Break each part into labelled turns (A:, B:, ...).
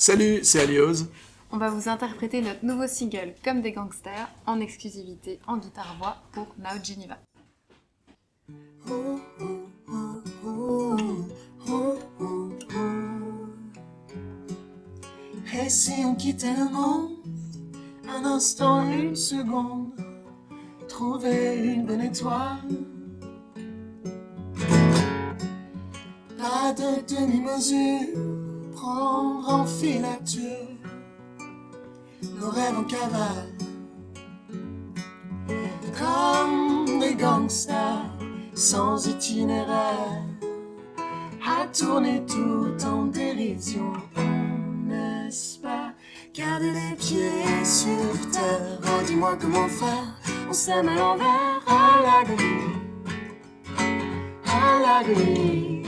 A: Salut, c'est Aliose.
B: On va vous interpréter notre nouveau single Comme des gangsters en exclusivité en guitare-voix pour Now Geneva.
C: Et si on quittait le monde, un instant, une seconde, trouver une bonne étoile. Pas de demi-mesure, prendre en filature nos rêves en cavale. Comme des gangsters sans itinéraire, à tourner tout en dérision. On espère garder les pieds sur terre. Oh, dis-moi comment faire, on s'aime à l'envers, à l'agonie, à l'agonie.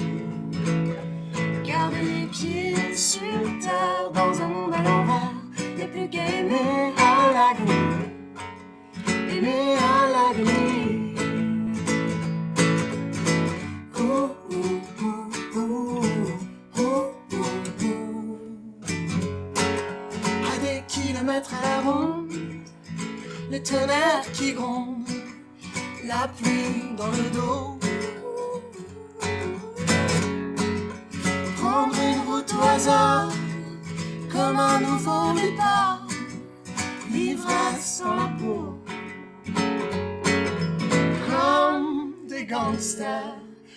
C: Garder les pieds sur terre dans un monde à l'envers. Y'a plus qu'à aimer à l'agonie, aimer à l'agonie. Oh, oh, oh, oh, oh, oh, oh. À des kilomètres à la ronde, les tonnerres qui grondent, la pluie dans le dos. Prendre une route au hasard, comme un nouveau départ, l'ivresse dans la peau. Comme des gangsters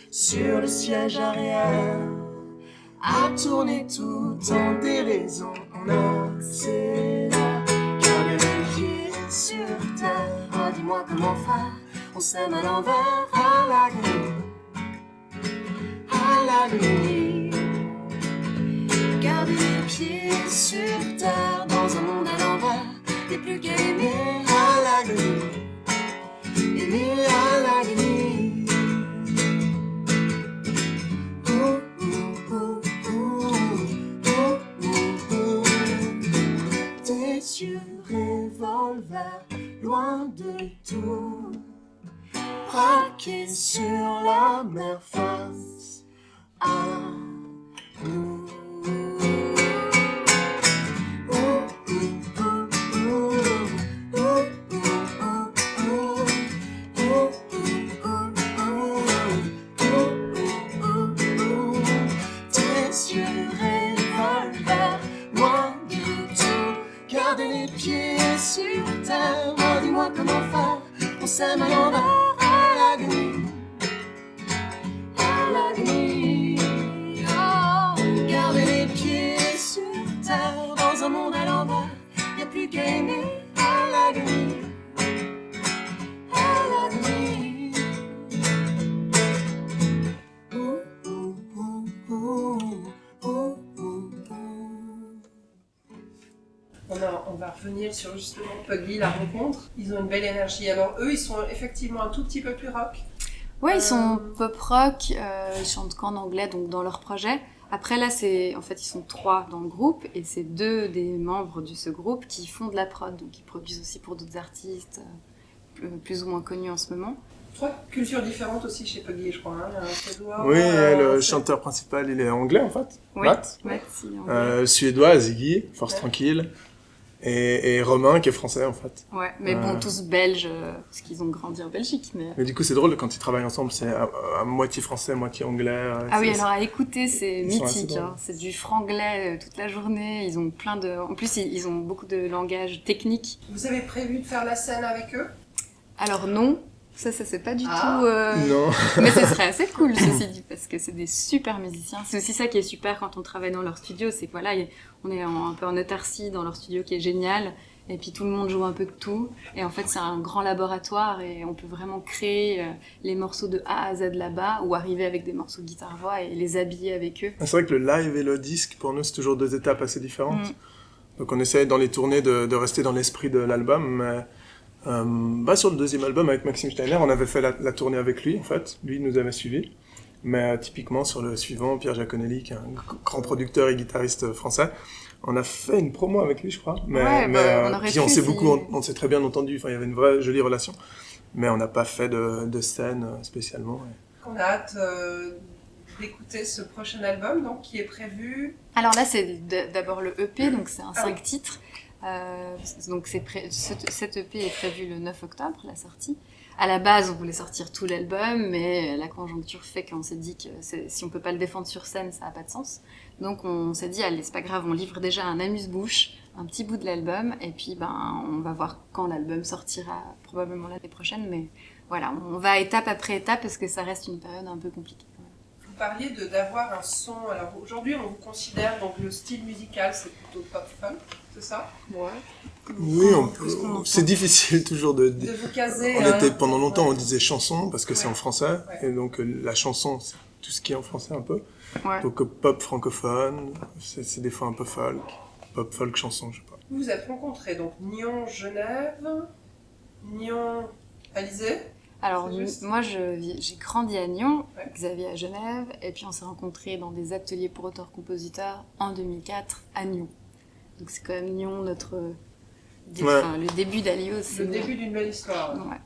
C: sur le siège arrière, à tourner tout en déraison. On accélère, garder les pieds sur terre. Oh, dis-moi comment faire, on s'aime à l'envers, à l'agonie, à l'agonie. Garder les pieds sur terre dans un monde à l'envers. Y'a plus qu'à aimer à l'agonie, aimer à l'agonie. Oh, oh, oh, oh, oh, oh, oh. Tes yeux revolver, loin de tout, braqués sur la mer face à nous. On s'aime à l'envers, à l'agonie, à l'agonie. Oh, garder les pieds sur terre dans un monde à l'envers. Y'a plus qu'à aimer à l'agonie, à l'agonie. Oh, oh, oh, oh, oh, oh, oh.
D: On va revenir sur justement Pugly, la rencontre. Ils ont une belle énergie. Alors eux, ils sont effectivement un tout petit peu plus rock.
B: Ouais, ils sont pop rock, ils chantent qu'en anglais, donc dans leur projet. Après là, ils sont 3 dans le groupe, et c'est 2 des membres de ce groupe qui font de la prod, donc ils produisent aussi pour d'autres artistes, plus ou moins connus en ce moment.
D: 3 cultures différentes aussi chez Pugly, je crois. Hein. Il y a un Suédois.
A: Oui, le chanteur principal, il est anglais en fait.
B: Oui,
A: Matt.
B: si, anglais.
A: Suédois, Ziggy, Force
D: Ouais.
A: Tranquille. Et Romain, qui est français en fait.
B: Ouais, mais bon, tous belges, parce qu'ils ont grandi en Belgique.
A: Mais du coup, c'est drôle quand ils travaillent ensemble, c'est à moitié français, moitié anglais.
B: Ah oui, alors à écouter, c'est
A: Ils sont assez
B: mythique.
A: drôles.
B: Hein. C'est du franglais toute la journée. Ils ont plein de. En plus, ils ont beaucoup de langage technique.
D: Vous avez prévu de faire la scène avec eux?
B: Alors non, ça c'est pas du
D: Ah.
B: tout.
A: Non.
B: Mais ce serait assez cool, ceci dit, parce que c'est des super musiciens. C'est aussi ça qui est super quand on travaille dans leur studio, c'est que voilà, on est un peu en autarcie dans leur studio qui est génial. Et puis tout le monde joue un peu de tout. Et en fait, c'est un grand laboratoire et on peut vraiment créer les morceaux de A à Z là-bas ou arriver avec des morceaux de guitare-voix et les habiller avec eux.
A: C'est vrai que le live et le disque, pour nous, c'est toujours 2 étapes assez différentes.
B: Mm.
A: Donc on essaie dans les tournées de rester dans l'esprit de l'album, mais sur le 2e album avec Maxime Steiner, on avait fait la tournée avec lui en fait. Lui nous avait suivis. Mais typiquement sur le suivant, Pierre Giaconelli, qui est un grand producteur et guitariste français, on a fait une promo avec lui, je crois. Mais,
B: Ouais,
A: mais
B: on aurait
A: puis on
B: pu
A: s'est
B: si-
A: beaucoup, on s'est très bien entendu. Enfin, il y avait une vraie jolie relation. Mais on n'a pas fait de scène spécialement. Ouais.
D: On a hâte d'écouter ce prochain album donc, qui est prévu.
B: Alors là, c'est d'abord le EP, donc c'est un 5 titres. Donc cet EP est prévu le 9 octobre, la sortie. À la base, on voulait sortir tout l'album, mais la conjoncture fait qu'on s'est dit que si on peut pas le défendre sur scène, ça a pas de sens. Donc on s'est dit, allez, c'est pas grave, on livre déjà un amuse-bouche, un petit bout de l'album, et puis on va voir quand l'album sortira, probablement l'année prochaine, mais voilà, on va étape après étape parce que ça reste une période un peu compliquée.
D: Vous parliez d'avoir un son. Alors aujourd'hui, on vous considère donc le style musical, c'est plutôt pop funk, c'est ça?
B: Ouais.
A: Oui, c'est difficile toujours de
D: vous caser.
A: Pendant longtemps, on disait chanson parce que c'est en français, et donc la chanson, c'est tout ce qui est en français un peu.
B: Ouais.
A: Donc pop francophone, c'est des fois un peu folk, pop folk chanson, je sais pas.
D: Vous vous êtes rencontrés donc Nyon Genève, Nyon Alizé.
B: Alors moi j'ai grandi à Nyon,
D: Ouais.
B: Xavier à Genève, et puis on s'est rencontrés dans des ateliers pour auteurs-compositeurs en 2004 à Nyon. Donc c'est quand même Nyon le début d'Alios.
D: Le début d'une belle histoire.
B: Ouais.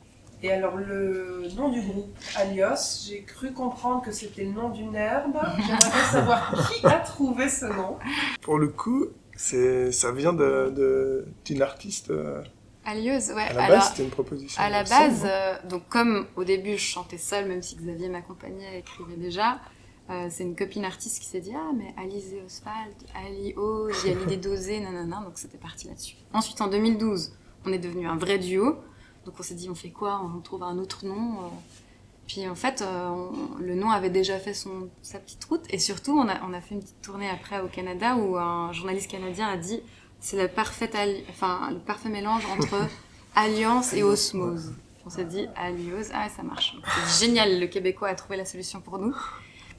D: Et alors le nom du groupe, Alios, j'ai cru comprendre que c'était le nom d'une herbe. J'aimerais savoir qui a trouvé ce nom.
A: Pour le coup, ça vient d'une artiste.
B: Alios, ouais.
A: À la base, c'était une proposition.
B: À la base, donc comme au début je chantais seule, même si Xavier m'accompagnait, écrivait déjà, c'est une copine artiste qui s'est dit ah mais Alizé Oswald, Ali-O, j'ai l'idée d'oser, nanana, donc c'était parti là-dessus. Ensuite en 2012, on est devenu un vrai duo, donc on s'est dit on fait quoi, on trouve un autre nom. Puis en fait, le nom avait déjà fait sa petite route, et surtout on a fait une petite tournée après au Canada où un journaliste canadien a dit c'est le parfait mélange entre alliance et osmose. On s'est dit aliose, ça marche. C'est génial, le Québécois a trouvé la solution pour nous.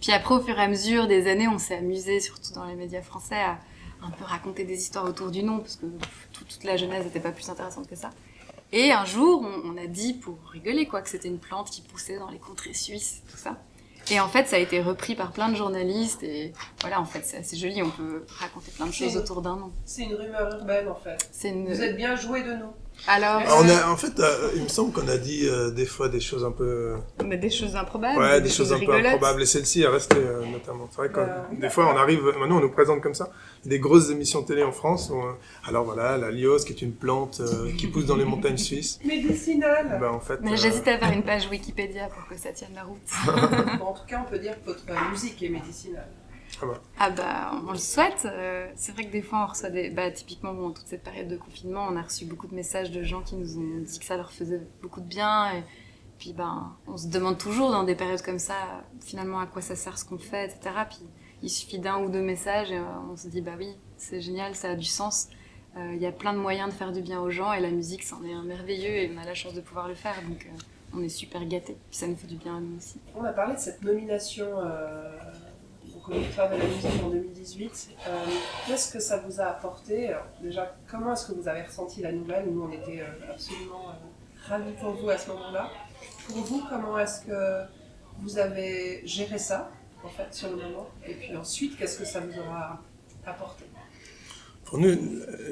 B: Puis après, au fur et à mesure des années, on s'est amusé, surtout dans les médias français, à un peu raconter des histoires autour du nom, parce que toute la genèse n'était pas plus intéressante que ça. Et un jour, on a dit, pour rigoler, que c'était une plante qui poussait dans les contrées suisses, tout ça. Et en fait, ça a été repris par plein de journalistes, et voilà, en fait, c'est assez joli, on peut raconter plein de choses autour d'un nom.
D: C'est une rumeur urbaine, en fait. Vous êtes bien joué de nous.
B: Alors,
A: en fait, il me semble qu'on a dit des fois des choses un peu...
B: Mais des choses improbables.
A: Ouais, des choses un peu
B: rigolotes.
A: improbables, et celle-ci est restée notamment. C'est vrai que
D: oui,
A: des fois, on arrive, maintenant on nous présente comme ça, des grosses émissions télé en France, où, alors voilà, la liose, qui est une plante qui pousse dans les montagnes suisses.
D: Médicinale.
A: En fait,
B: Mais j'hésite à faire une page Wikipédia pour que ça tienne la route.
D: Bon, en tout cas, on peut dire que votre musique est médicinale.
B: Ah bah, on le souhaite. C'est vrai que des fois, on reçoit typiquement, toute cette période de confinement, on a reçu beaucoup de messages de gens qui nous ont dit que ça leur faisait beaucoup de bien. Et puis, on se demande toujours dans des périodes comme ça, finalement, à quoi ça sert ce qu'on fait, etc. Puis, il suffit d'un ou deux messages et on se dit, bah oui, c'est génial, ça a du sens. Il y a plein de moyens de faire du bien aux gens et la musique, c'en est un merveilleux et on a la chance de pouvoir le faire. Donc, on est super gâtés. Puis, ça nous fait du bien à nous aussi.
D: On a parlé de cette nomination au Victoire de la musique en 2018. Qu'est-ce que ça vous a apporté? Alors, déjà, comment est-ce que vous avez ressenti la nouvelle? Nous, on était absolument ravis pour vous à ce moment-là. Pour vous, comment est-ce que vous avez géré ça, en fait, sur le moment? Et puis ensuite, qu'est-ce que ça vous aura apporté?
A: Pour nous,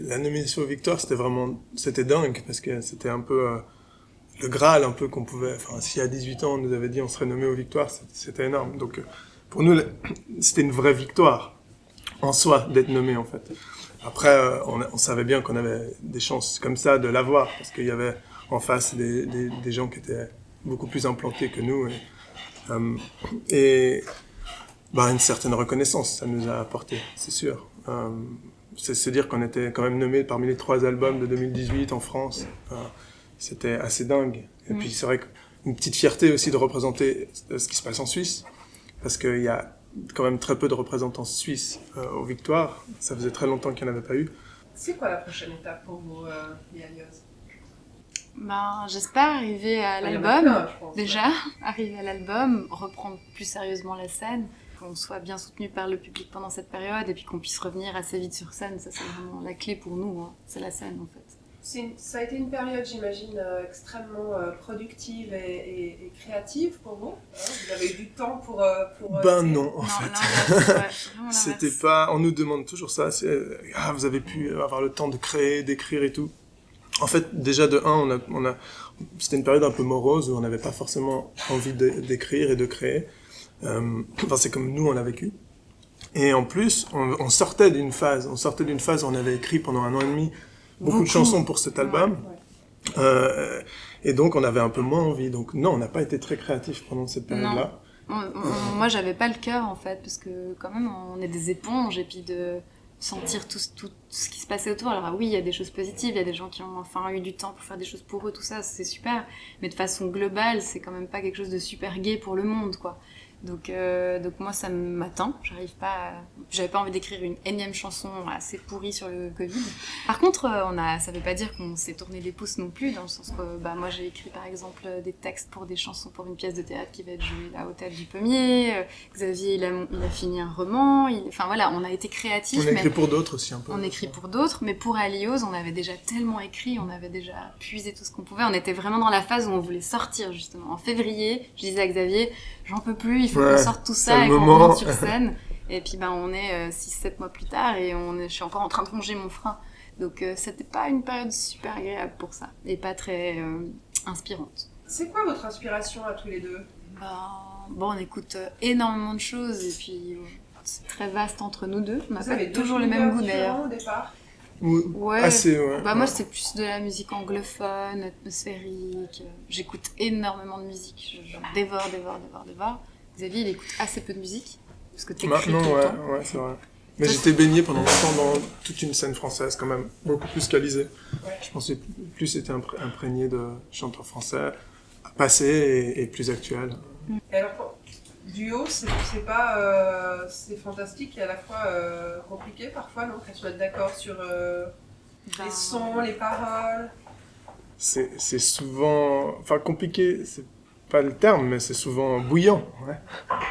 A: la nomination aux Victoires, c'était dingue, parce que c'était un peu le Graal, un peu qu'on pouvait... Enfin, si à 18 ans, on nous avait dit on serait nommé aux Victoires, c'était énorme. Donc, pour nous, c'était une vraie victoire en soi d'être nommé, en fait. Après, on savait bien qu'on avait des chances comme ça de l'avoir, parce qu'il y avait en face des gens qui étaient beaucoup plus implantés que nous. Et une certaine reconnaissance, ça nous a apporté, c'est sûr. C'est se dire qu'on était quand même nommé parmi les 3 albums de 2018 en France. C'était assez dingue. Et puis c'est vrai qu'une petite fierté aussi de représenter ce qui se passe en Suisse, parce qu'il y a quand même très peu de représentants suisses aux Victoires. Ça faisait très longtemps qu'il n'y en avait pas eu.
D: C'est quoi la prochaine étape pour vous, Alios?
B: J'espère arriver à l'album, déjà, arriver à l'album, reprendre plus sérieusement la scène, qu'on soit bien soutenu par le public pendant cette période et puis qu'on puisse revenir assez vite sur scène. Ça, c'est vraiment la clé pour nous, hein. C'est la scène en fait.
D: Ça a été une période, j'imagine, extrêmement productive et créative pour vous. Vous avez eu du temps pour
A: non, en fait. C'était pas... On nous demande toujours ça. Vous avez pu avoir le temps de créer, d'écrire et tout. En fait, déjà de 1, c'était une période un peu morose où on n'avait pas forcément envie d'écrire et de créer. Enfin, c'est comme nous, on l'a vécu. Et en plus, on sortait d'une phase. On sortait d'une phase où on avait écrit pendant 1 an et demi beaucoup de chansons pour cet album. Et donc, on avait un peu moins envie. Donc, non, on n'a pas été très créatifs pendant cette période-là.
B: Moi, j'avais pas le cœur, en fait, parce que quand même, on est des éponges, et puis de sentir tout ce qui se passait autour. Alors oui, il y a des choses positives, il y a des gens qui ont enfin eu du temps pour faire des choses pour eux, tout ça, c'est super. Mais de façon globale, c'est quand même pas quelque chose de super gai pour le monde, quoi. Donc moi, ça m'atteint. J'avais pas envie d'écrire une énième chanson assez pourrie sur le Covid. Par contre, ça veut pas dire qu'on s'est tourné les pouces non plus, dans le sens que moi, j'ai écrit par exemple des textes pour des chansons pour une pièce de théâtre qui va être jouée là au Théâtre du Pommier. Xavier, il a fini un roman. Enfin voilà, on a été créatifs.
A: On a écrit pour d'autres aussi un peu.
B: On écrit pour d'autres, mais pour Alios, on avait déjà tellement écrit, on avait déjà puisé tout ce qu'on pouvait. On était vraiment dans la phase où on voulait sortir, justement. En février, je disais à Xavier, j'en peux plus, il faut qu'on sorte tout ça et qu'on remonte sur scène. Et puis on est 6-7 mois plus tard et je suis encore en train de ronger mon frein. Donc c'était pas une période super agréable pour ça et pas très inspirante.
D: C'est quoi votre inspiration à tous les deux ?
B: On écoute énormément de choses et puis c'est très vaste entre nous deux. On n'a pas toujours le
D: le
B: même goût d'ailleurs.
D: Au départ.
B: Ouais.
A: Assez, ouais.
B: Moi, c'est plus de la musique anglophone, atmosphérique. J'écoute énormément de musique. Je dévore. Xavier, il écoute assez peu de musique, parce que t'écris tout le temps.
A: Ouais, c'est vrai. Mais j'étais baigné pendant longtemps dans toute une scène française, quand même, beaucoup plus qu'Alizé. Je pensais plus été imprégné de chanteurs français, passés et plus actuels.
D: Et alors, duo, c'est fantastique et à la fois compliqué parfois, non ? Qu'on se mette d'accord sur les sons, les paroles.
A: C'est souvent... Enfin, compliqué, c'est pas le terme, mais c'est souvent bouillant. Ouais.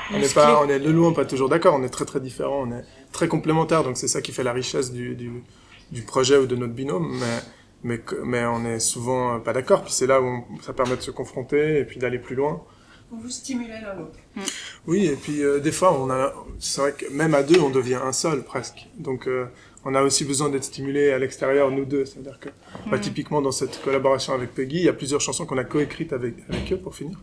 A: On est de loin pas toujours d'accord, on est très très différents, on est très complémentaires, donc c'est ça qui fait la richesse du projet ou de notre binôme, mais on est souvent pas d'accord, puis c'est là où ça permet de se confronter et puis d'aller plus loin.
D: Vous vous stimulez l'un l'autre.
A: Oui, et puis des fois, c'est vrai que même à deux, on devient un seul presque. Donc on a aussi besoin d'être stimulés à l'extérieur, nous deux. C'est-à-dire que typiquement dans cette collaboration avec Peggy, il y a plusieurs chansons qu'on a coécrites avec eux pour finir.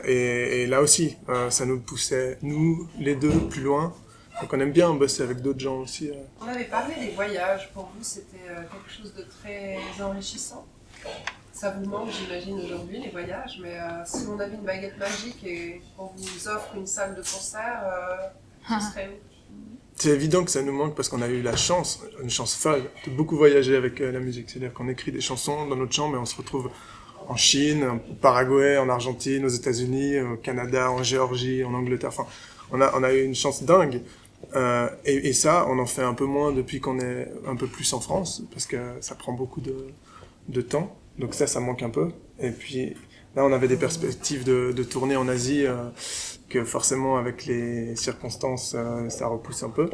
A: Et là aussi, ça nous poussait, nous, les deux, plus loin. Donc on aime bien bosser avec d'autres gens aussi.
D: On avait parlé des voyages. Pour vous, c'était quelque chose de très enrichissant. Ça vous manque, j'imagine, aujourd'hui, les voyages, mais si on avait une baguette magique et qu'on vous offre une salle de concert, ce serait où ?
A: C'est évident que ça nous manque parce qu'on a eu une chance folle, de beaucoup voyager avec la musique. C'est-à-dire qu'on écrit des chansons dans notre chambre et on se retrouve en Chine, au Paraguay, en Argentine, aux États-Unis, au Canada, en Géorgie, en Angleterre. Enfin, on a eu une chance dingue. Et ça, on en fait un peu moins depuis qu'on est un peu plus en France, parce que ça prend beaucoup de temps. Donc ça manque un peu. Et puis là, on avait des perspectives de tourner en Asie que forcément, avec les circonstances, ça repousse un peu.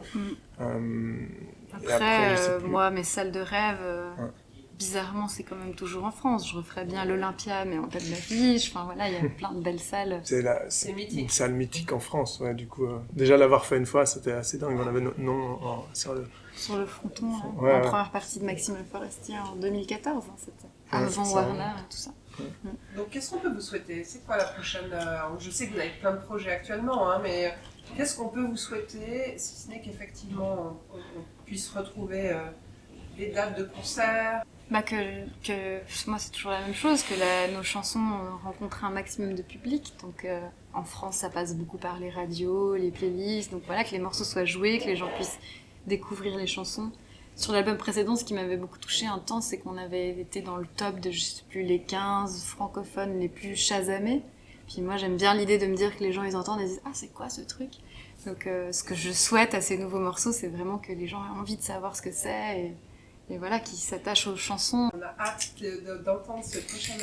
B: Après, moi, mes salles de rêve, bizarrement, c'est quand même toujours en France. Je referais bien l'Olympia, mais en tête d'affiche. Enfin voilà, il y a plein de belles salles.
A: C'est une salle mythique en France. Ouais, du coup, déjà l'avoir fait une fois, c'était assez dingue. On avait notre nom sur le
B: fronton, en première partie de Maxime Le Forestier en 2014. C'était avant Warner et tout ça.
D: Donc, qu'est-ce qu'on peut vous souhaiter ? C'est quoi la prochaine Je sais que vous avez plein de projets actuellement, mais qu'est-ce qu'on peut vous souhaiter, si ce n'est qu'effectivement on puisse retrouver les dates de concert ?
B: Moi, c'est toujours la même chose, que nos chansons rencontrent un maximum de public. Donc, en France, ça passe beaucoup par les radios, les playlists. Donc voilà, que les morceaux soient joués, que les gens puissent découvrir les chansons. Sur l'album précédent, ce qui m'avait beaucoup touché un temps, c'est qu'on avait été dans le top de, je sais plus, les 15 francophones les plus chasamés. Puis moi, j'aime bien l'idée de me dire que les gens, ils entendent et disent « Ah, c'est quoi ce truc ?» Donc, ce que je souhaite à ces nouveaux morceaux, c'est vraiment que les gens aient envie de savoir ce que c'est et voilà, qu'ils s'attachent aux chansons.
D: On a hâte d'entendre ce prochain...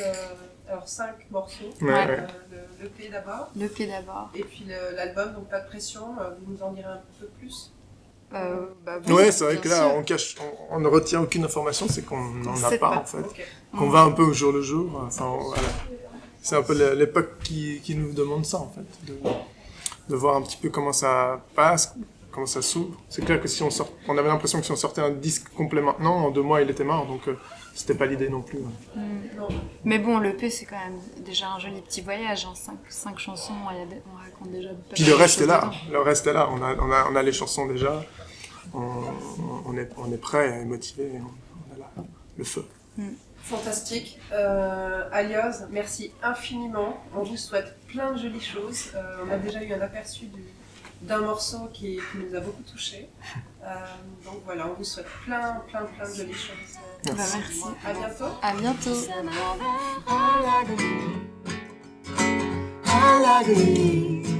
D: alors, 5 morceaux. L'EP d'abord.
B: L'EP d'abord.
D: Et puis l'album, donc Pas de pression. Vous nous en direz un peu plus ?
A: Oui, c'est vrai que là, on ne retient aucune information, c'est qu'on n'en a pas en fait.
D: Okay.
A: Qu'on va un peu au jour le jour. Enfin, voilà. C'est un peu l'époque qui nous demande ça en fait. De voir un petit peu comment ça passe, comment ça s'ouvre. C'est clair que si on avait l'impression que si on sortait un disque complet maintenant, en 2 mois il était mort, donc c'était pas l'idée non plus.
D: Non.
B: Mais bon, l'EP c'est quand même déjà un joli petit voyage, hein. 5 chansons, on raconte déjà...
A: Puis le reste est là, on a les chansons déjà, on est prêt et motivé, on a là, le feu.
D: Fantastique. Alioz, merci infiniment. On vous souhaite plein de jolies choses. On a déjà eu un aperçu d'un morceau qui nous a beaucoup touchés. Donc voilà, on vous souhaite plein de jolies choses.
A: Merci.
B: Merci.
D: À bientôt.
B: À bientôt.
C: à l'agonie.